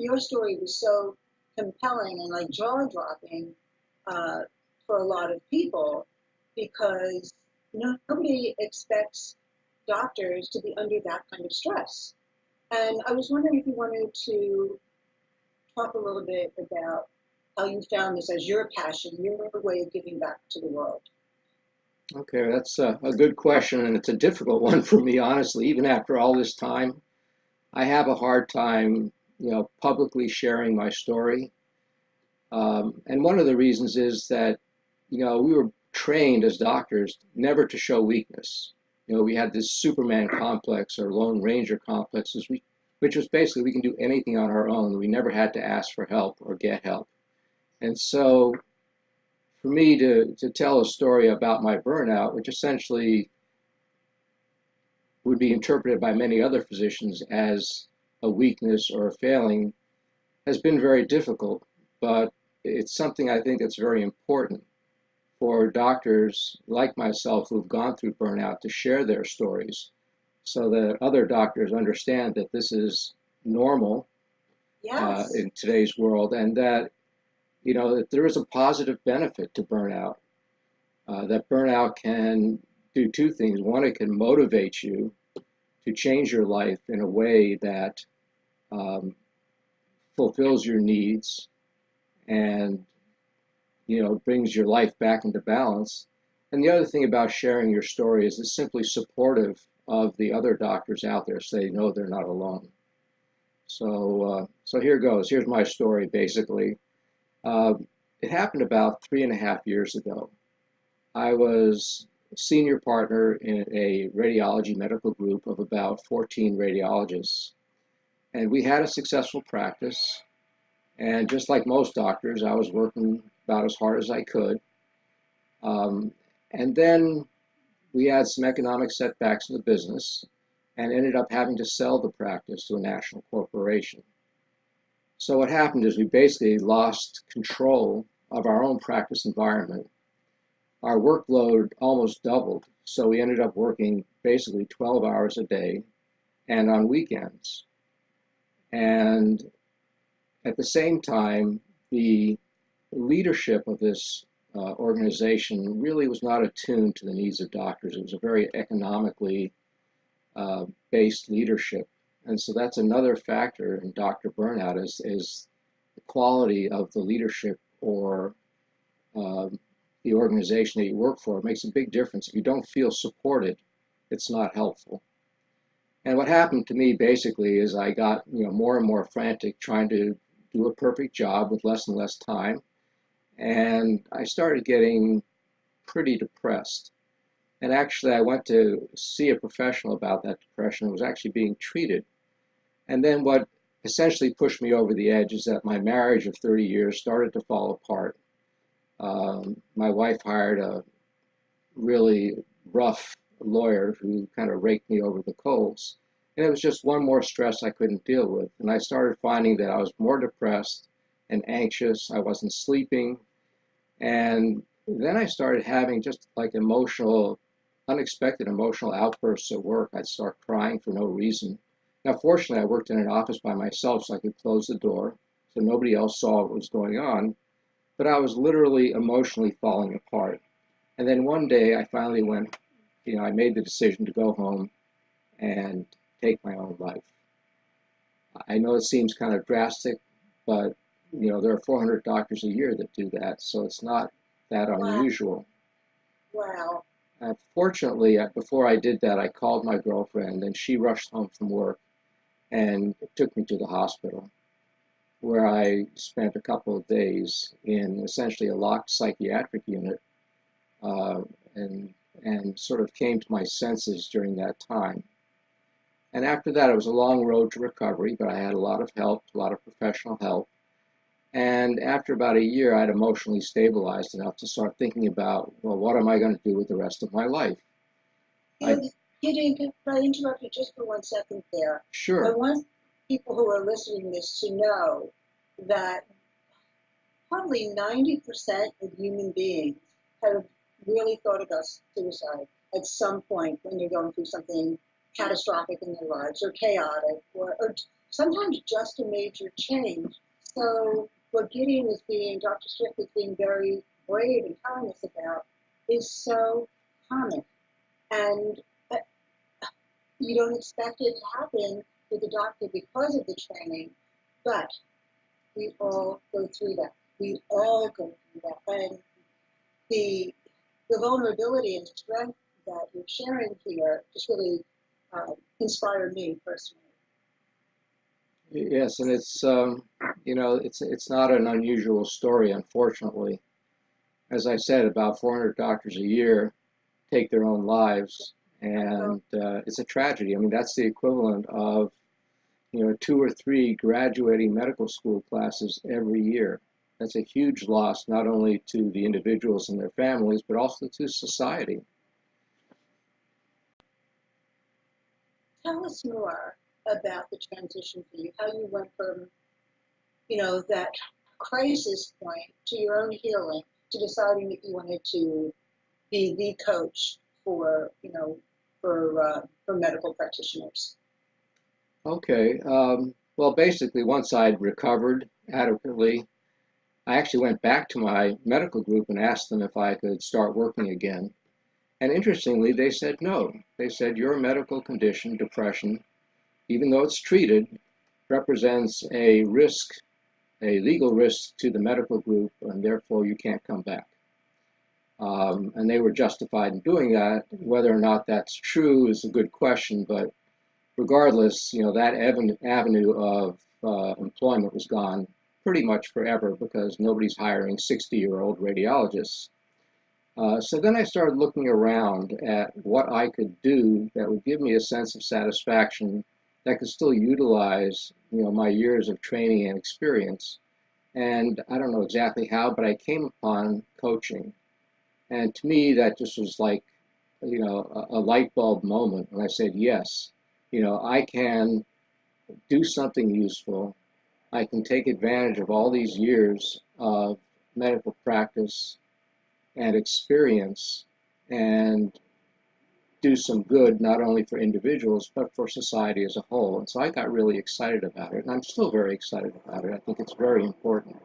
your story was so compelling and like jaw-dropping for a lot of people because nobody expects doctors to be under that kind of stress. And I was wondering if you wanted to talk a little bit about how you found this as your passion, your way of giving back to the world. Okay, that's a good question, and it's a difficult one for me, honestly. Even after all this time, I have a hard time, publicly sharing my story. And one of the reasons is that, we were trained as doctors never to show weakness. We had this Superman complex or Lone Ranger complexes, which was basically we can do anything on our own. We never had to ask for help or get help. And so for me to tell a story about my burnout, which essentially would be interpreted by many other physicians as a weakness or a failing, has been very difficult. But it's something I think that's very important for doctors like myself who've gone through burnout to share their stories so that other doctors understand that this is normal Yes. in today's world, and that that there is a positive benefit to burnout. That burnout can do two things. One, it can motivate you to change your life in a way that um, fulfills your needs and brings your life back into balance. And the other thing about sharing your story is it's simply supportive of the other doctors out there, so they know they're not alone. So here goes. Here's my story, basically. Uh, it happened about 3.5 years ago. I was a senior partner in a radiology medical group of about 14 radiologists, and we had a successful practice. And just like most doctors, I was working about as hard as I could. Um, and then we had some economic setbacks in the business and ended up having to sell the practice to a national corporation. So what happened is we basically lost control of our own practice environment. Our workload almost doubled. So we ended up working basically 12 hours a day and on weekends. And at the same time, the leadership of this organization really was not attuned to the needs of doctors. It was a very economically based leadership. And so that's another factor in doctor burnout is the quality of the leadership or um, the organization that you work for. It makes a big difference. If you don't feel supported, it's not helpful. And what happened to me basically is I got more and more frantic trying to do a perfect job with less and less time. And I started getting pretty depressed. And actually, I went to see a professional about that depression and was actually being treated. And then what essentially pushed me over the edge is that my marriage of 30 years started to fall apart. My wife hired a really rough lawyer who kind of raked me over the coals. And it was just one more stress I couldn't deal with. And I started finding that I was more depressed and anxious. I wasn't sleeping. And then I started having just like unexpected emotional outbursts at work. I'd start crying for no reason. Now, fortunately, I worked in an office by myself, so I could close the door so nobody else saw what was going on. But I was literally emotionally falling apart. And then one day I finally I made the decision to go home and take my own life. I know it seems kind of drastic, but there are 400 doctors a year that do that, so it's not that Wow. unusual. Wow. Fortunately, before I did that, I called my girlfriend, and she rushed home from work and took me to the hospital, where I spent a couple of days in essentially a locked psychiatric unit, uh, and and sort of came to my senses during that time. And after that, it was a long road to recovery, but I had a lot of help, a lot of professional help. And after about a year, I'd emotionally stabilized enough to start thinking about, well, what am I going to do with the rest of my life? I You, can I interrupt you just for 1 second there? I Sure. want people who are listening to this to know that probably 90% of human beings have really thought about suicide at some point when they're going through something catastrophic in their lives or chaotic or sometimes just a major change. So what Dr. Strick was being very brave and telling us about is so common. And you don't expect it to happen with the doctor because of the training, but we all go through that. We all go through that. And the the vulnerability and strength that you're sharing here just really inspired me personally. Yes, and it's not an unusual story, unfortunately. As I said, about 400 doctors a year take their own lives, and it's a tragedy. I mean, that's the equivalent of, 2 or 3 graduating medical school classes every year. That's a huge loss, not only to the individuals and their families, but also to society. Tell us more about the transition for you, how you went from, that crisis point to your own healing, to deciding that you wanted to be the coach for medical practitioners. Okay. Well, basically, once I'd recovered adequately, I actually went back to my medical group and asked them if I could start working again. And interestingly, they said no. They said your medical condition, depression, even though it's treated, represents a risk, a legal risk to the medical group, and therefore you can't come back. And they were justified in doing that. Whether or not that's true is a good question, but regardless, that avenue of employment was gone pretty much forever because nobody's hiring 60-year-old radiologists. So then I started looking around at what I could do that would give me a sense of satisfaction that could still utilize, my years of training and experience. And I don't know exactly how, but I came upon coaching. And to me, that just was like, a light bulb moment. And I said, yes, I can do something useful. I can take advantage of all these years of medical practice and experience and do some good, not only for individuals, but for society as a whole. And so I got really excited about it, and I'm still very excited about it. I think it's very important.